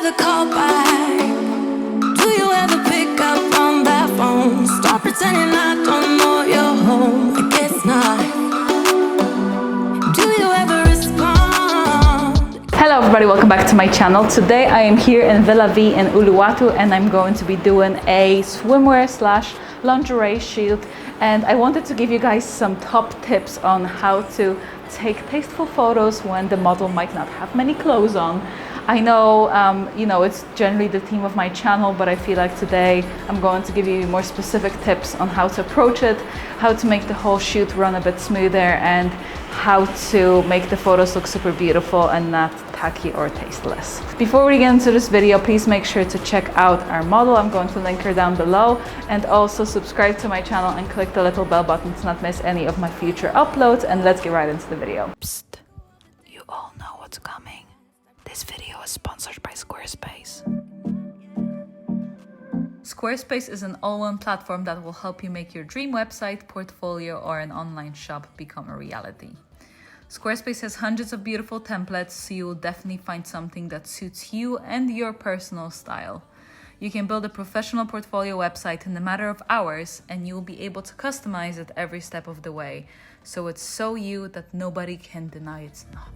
ever call back? Do you ever pick up on that phone? Stop pretending I don't know you're home. I guess not. Do you ever respond? Hello everybody, welcome back to my channel. Today I am here in Villa V in Uluwatu and I'm going to be doing a swimwear / lingerie shoot, and I wanted to give you guys some top tips on how to take tasteful photos when the model might not have many clothes on. I know, it's generally the theme of my channel, but I feel like today I'm going to give you more specific tips on how to approach it, how to make the whole shoot run a bit smoother, and how to make the photos look super beautiful and not tacky or tasteless. Before we get into this video, please make sure to check out our model. I'm going to link her down below, and also subscribe to my channel and click the little bell button to not miss any of my future uploads. And let's get right into the video. Psst, you all know what's coming. This video is sponsored by Squarespace. Squarespace is an all-in platform that will help you make your dream website, portfolio, or an online shop become a reality. Squarespace has hundreds of beautiful templates, so you will definitely find something that suits you and your personal style. You can build a professional portfolio website in a matter of hours, and you will be able to customize it every step of the way, so it's so you that nobody can deny it's not.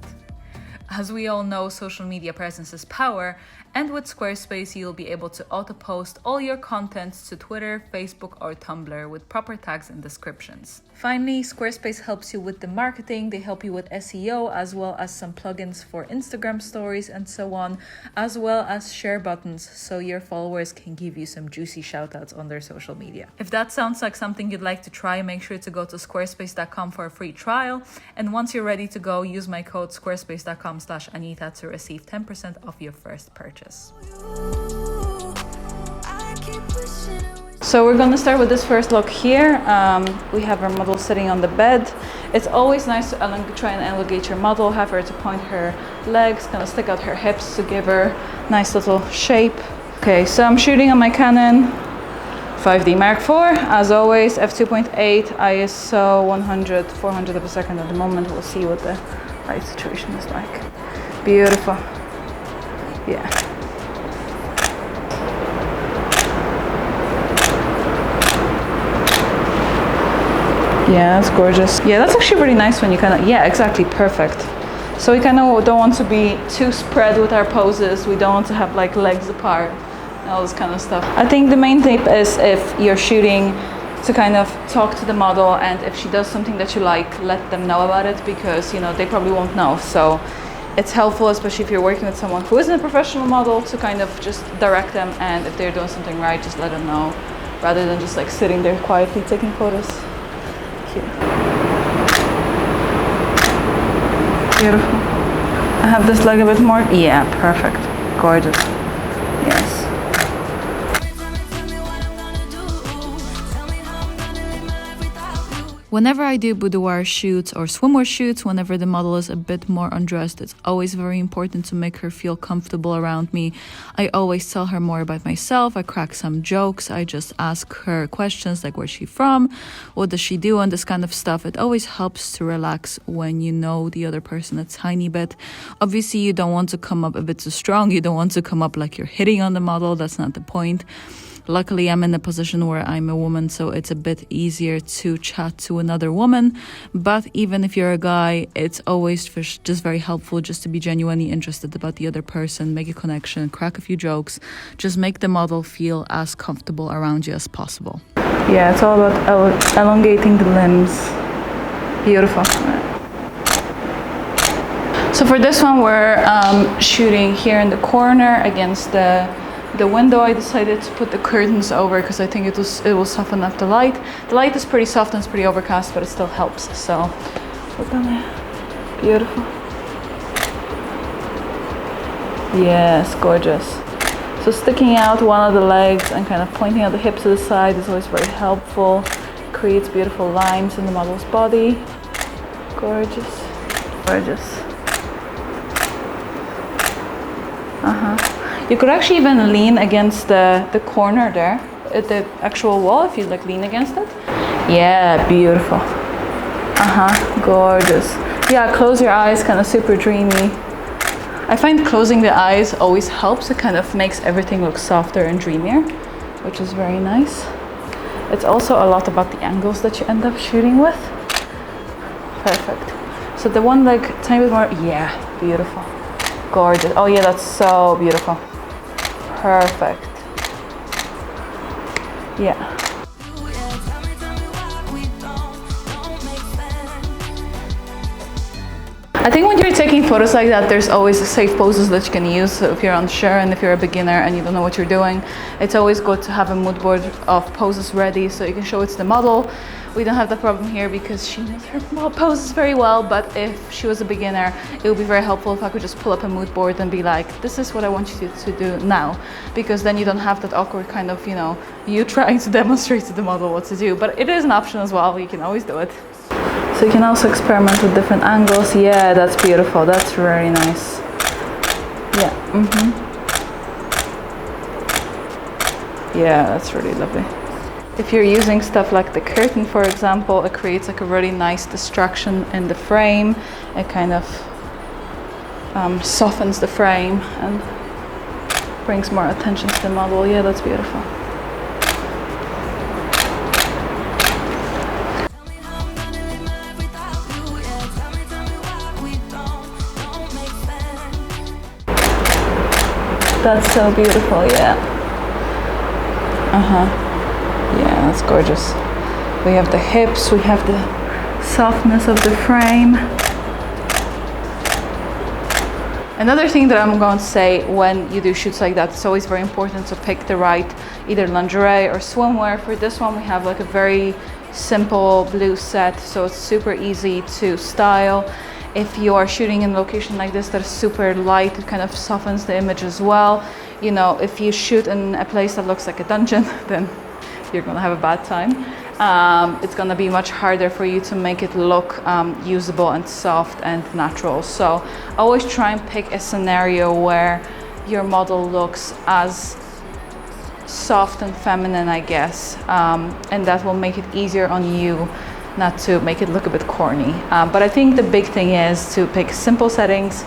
As we all know, social media presence is power, and with Squarespace you'll be able to auto-post all your content to Twitter, Facebook, or Tumblr with proper tags and descriptions. Finally, Squarespace helps you with the marketing. They help you with SEO, as well as some plugins for Instagram stories and so on, as well as share buttons, so your followers can give you some juicy shoutouts on their social media. If that sounds like something you'd like to try, make sure to go to squarespace.com for a free trial, and once you're ready to go, use my code squarespace.com/Anita to receive 10% off your first purchase. So we're gonna start with this first look here. We have our model sitting on the bed. It's always nice to try and elongate your model, have her to point her legs, kind of stick out her hips to give her nice little shape. Okay, so I'm shooting on my Canon 5D Mark IV, as always, f2.8, ISO 100, 400 of a second at the moment. We'll see what the light situation is like. Beautiful. Yeah. Yeah, that's gorgeous. Yeah, that's actually really nice when you kind of, yeah, exactly, perfect. So we kind of don't want to be too spread with our poses. We don't want to have like legs apart and all this kind of stuff. I think the main tip is, if you're shooting, to kind of talk to the model, and if she does something that you like, let them know about it, because they probably won't know. So it's helpful, especially if you're working with someone who isn't a professional model, to kind of just direct them, and if they're doing something right, just let them know, rather than just like sitting there quietly taking photos. Here. Beautiful. I have this leg a bit more. Yeah, perfect. Gorgeous. Yes. Whenever I do boudoir shoots or swimwear shoots, whenever the model is a bit more undressed, it's always very important to make her feel comfortable around me. I always tell her more about myself. I crack some jokes. I just ask her questions like, where's she from? What does she do? And this kind of stuff. It always helps to relax when you know the other person a tiny bit. Obviously, you don't want to come up a bit too strong. You don't want to come up like you're hitting on the model. That's not the point. Luckily, I'm in a position where I'm a woman, so it's a bit easier to chat to another woman. But even if you're a guy, it's always just very helpful just to be genuinely interested about the other person, make a connection, crack a few jokes, just make the model feel as comfortable around you as possible. Yeah, it's all about elongating the limbs. Beautiful. So for this one, we're shooting here in the corner against the window. I decided to put the curtains over because I think it will soften up the light. The light is pretty soft and it's pretty overcast, but it still helps. So we're gonna, beautiful. Yes, gorgeous. So sticking out one of the legs and kind of pointing out the hips to the side is always very helpful. Creates beautiful lines in the model's body. Gorgeous, gorgeous. You could actually even lean against the corner there, at the actual wall, if you like lean against it. Yeah, beautiful. Gorgeous. Yeah, close your eyes, kind of super dreamy. I find closing the eyes always helps. It kind of makes everything look softer and dreamier, which is very nice. It's also a lot about the angles that you end up shooting with. Perfect. So the one like tiny bit more, yeah, beautiful. Gorgeous. Oh yeah, that's so beautiful. Perfect. Yeah. I think when you're taking photos like that, there's always safe poses that you can use. So if you're unsure and if you're a beginner and you don't know what you're doing, it's always good to have a mood board of poses ready so you can show it to the model. We don't have that problem here because she knows her poses very well, but if she was a beginner, it would be very helpful if I could just pull up a mood board and be like, this is what I want you to do now, because then you don't have that awkward kind of, you know, you trying to demonstrate to the model what to do. But it is an option as well, you can always do it. So you can also experiment with different angles. Yeah, that's beautiful. That's very nice. Yeah. Yeah, that's really lovely. If you're using stuff like the curtain, for example, it creates like a really nice distraction in the frame. It kind of softens the frame and brings more attention to the model. Yeah, that's beautiful. That's so beautiful, yeah. Yeah, that's gorgeous. We have the hips, we have the softness of the frame. Another thing that I'm going to say when you do shoots like that, it's always very important to pick the right either lingerie or swimwear. For this one, we have like a very simple blue set, so it's super easy to style. If you are shooting in a location like this that is super light, it kind of softens the image as well. You know, if you shoot in a place that looks like a dungeon, then you're gonna have a bad time. It's gonna be much harder for you to make it look usable and soft and natural. So always try and pick a scenario where your model looks as soft and feminine, I guess, and that will make it easier on you, not to make it look a bit corny. But I think the big thing is to pick simple settings,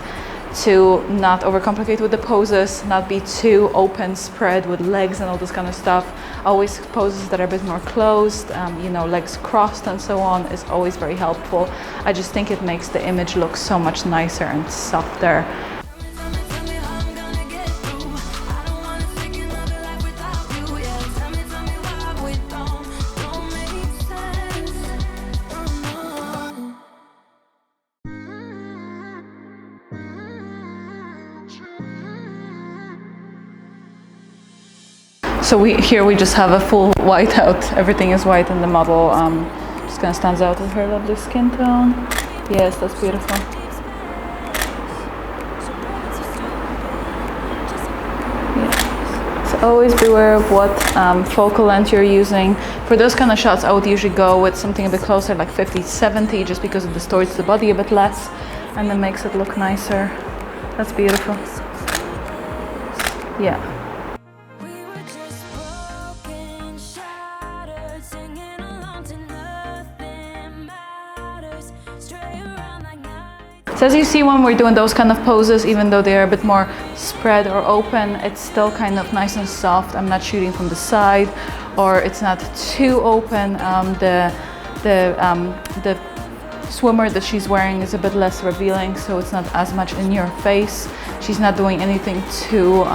to not overcomplicate with the poses, not be too open spread with legs and all this kind of stuff. Always poses that are a bit more closed, you know, legs crossed and so on is always very helpful. I just think it makes the image look so much nicer and softer. So here we just have a full white out. Everything is white and the model just kind of stands out with her lovely skin tone. Yes, that's beautiful. Yeah. So always beware of what focal length you're using. For those kind of shots, I would usually go with something a bit closer, like 50-70, just because it distorts the body a bit less and then makes it look nicer. That's beautiful. Yeah. So as you see, when we're doing those kind of poses, even though they're a bit more spread or open, it's still kind of nice and soft. I'm not shooting from the side, or it's not too open. The swimwear that she's wearing is a bit less revealing, so it's not as much in your face. She's not doing anything too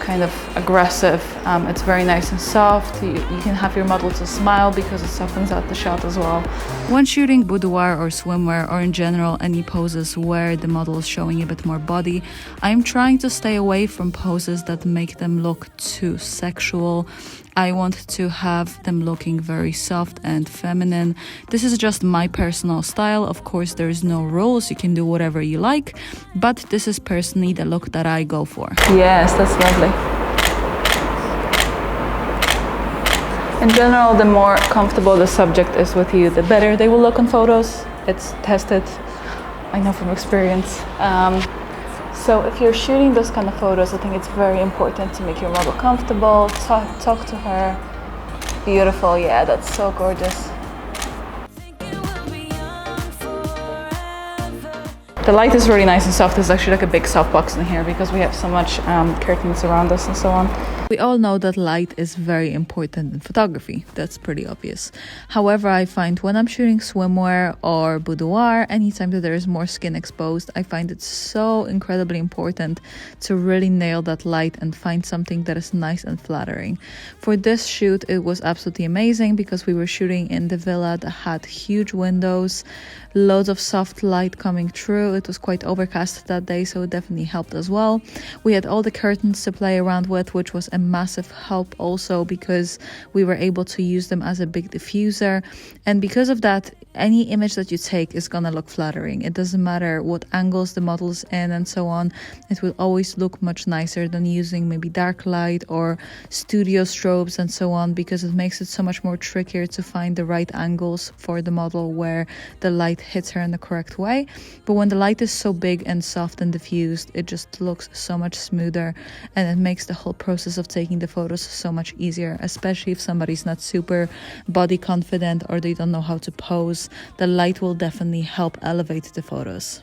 kind of aggressive. It's very nice and soft. You can have your model to smile because it softens out the shot as well. When shooting boudoir or swimwear, or in general any poses where the model is showing a bit more body, I'm trying to stay away from poses that make them look too sexual. I want to have them looking very soft and feminine. This is just my personal style. Of course, there is no rules. You can do whatever you like, but this is personally the look that I go for. Yes, that's lovely. In general, the more comfortable the subject is with you, the better they will look on photos. It's tested, I know from experience. So if you're shooting those kind of photos, I think it's very important to make your model comfortable, talk to her. Beautiful, yeah, that's so gorgeous. The light is really nice and soft. There's actually like a big softbox in here because we have so much curtains around us and so on. We all know that light is very important in photography. That's pretty obvious. However, I find when I'm shooting swimwear or boudoir, anytime that there is more skin exposed, I find it so incredibly important to really nail that light and find something that is nice and flattering. For this shoot, it was absolutely amazing because we were shooting in the villa that had huge windows, loads of soft light coming through. It was quite overcast that day, so it definitely helped as well. We had all the curtains to play around with, which was a massive help also because we were able to use them as a big diffuser, and because of that, any image that you take is gonna look flattering. It doesn't matter what angles the model's in and so on, it will always look much nicer than using maybe dark light or studio strobes and so on, because it makes it so much more trickier to find the right angles for the model where the light hits her in the correct way. But when the light is so big and soft and diffused, it just looks so much smoother, and it makes the whole process of taking the photos so much easier, especially if somebody's not super body confident or they don't know how to pose. The light will definitely help elevate the photos.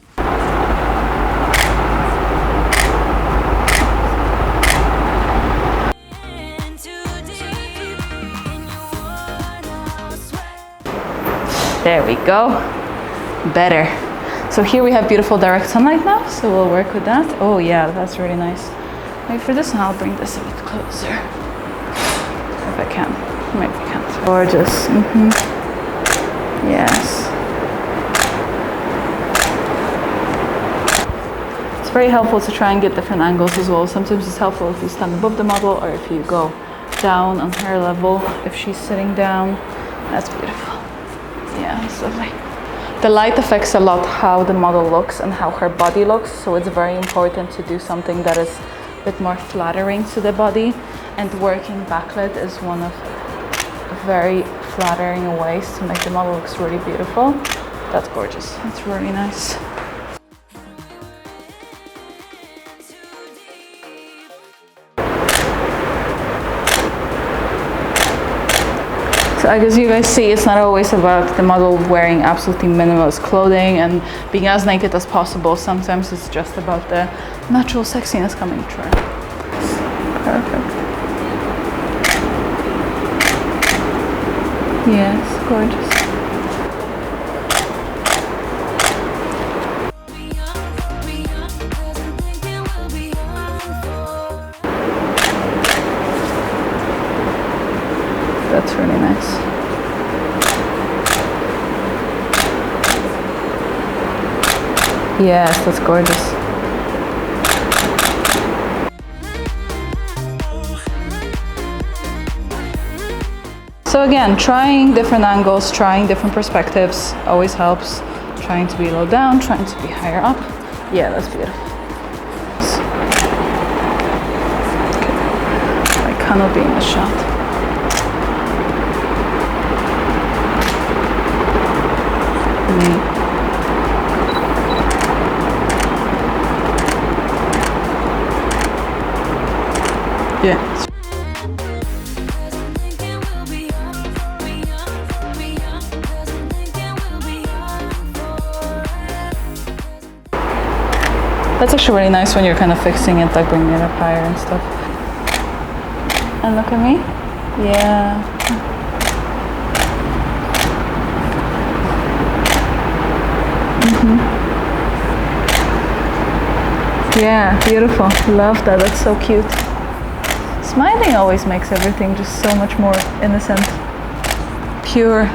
There we go. Better. So here we have beautiful direct sunlight now, so we'll work with that. Oh yeah, that's really nice. Wait for this and I'll bring this a bit closer. If I can. Maybe I can't. Gorgeous. Yes. It's very helpful to try and get different angles as well. Sometimes it's helpful if you stand above the model or if you go down on her level. If she's sitting down, that's beautiful. Yeah, it's lovely. The light affects a lot how the model looks and how her body looks, so it's very important to do something that is a bit more flattering to the body, and working backlit is one of very flattering ways to make the model look really beautiful. That's gorgeous. That's really nice. So as you guys see, it's not always about the model wearing absolutely minimalist clothing and being as naked as possible. Sometimes it's just about the natural sexiness coming through. Perfect. Yes, gorgeous. That's really nice. Yes, that's gorgeous. So again, trying different angles, trying different perspectives always helps. Trying to be low down, trying to be higher up. Yeah, that's beautiful. Okay. I cannot be in the shot. Yeah. That's actually really nice when you're kind of fixing it, like bringing it up higher and stuff. And look at me. Yeah. Yeah, beautiful. Love that. That's so cute. Smiling always makes everything just so much more innocent, pure.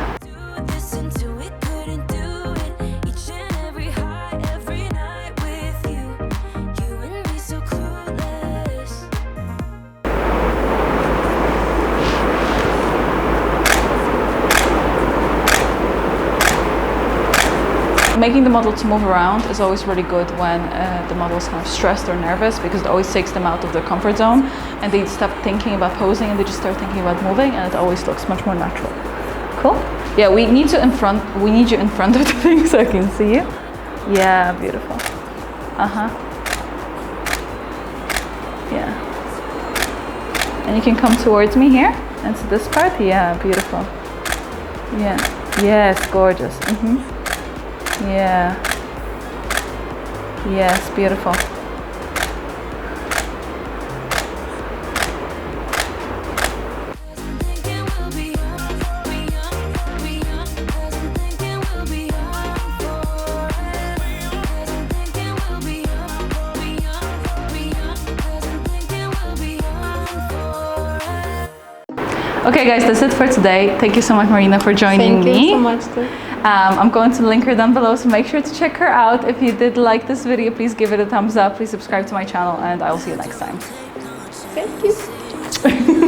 Making the model to move around is always really good when the model is kind of stressed or nervous, because it always takes them out of their comfort zone and they stop thinking about posing and they just start thinking about moving, and it always looks much more natural. Cool? Yeah, we need you in front of the thing so I can see you. Yeah, beautiful. Yeah. And you can come towards me here and to this part. Yeah, beautiful. Yeah. Yes, gorgeous. Yeah. Yes, beautiful. Okay guys, that's it for today. Thank you so much, Marina, for joining me. Thank you so much too. I'm going to link her down below, so make sure to check her out. If you did like this video, please give it a thumbs up. Please subscribe to my channel, and I will see you next time. Thank you.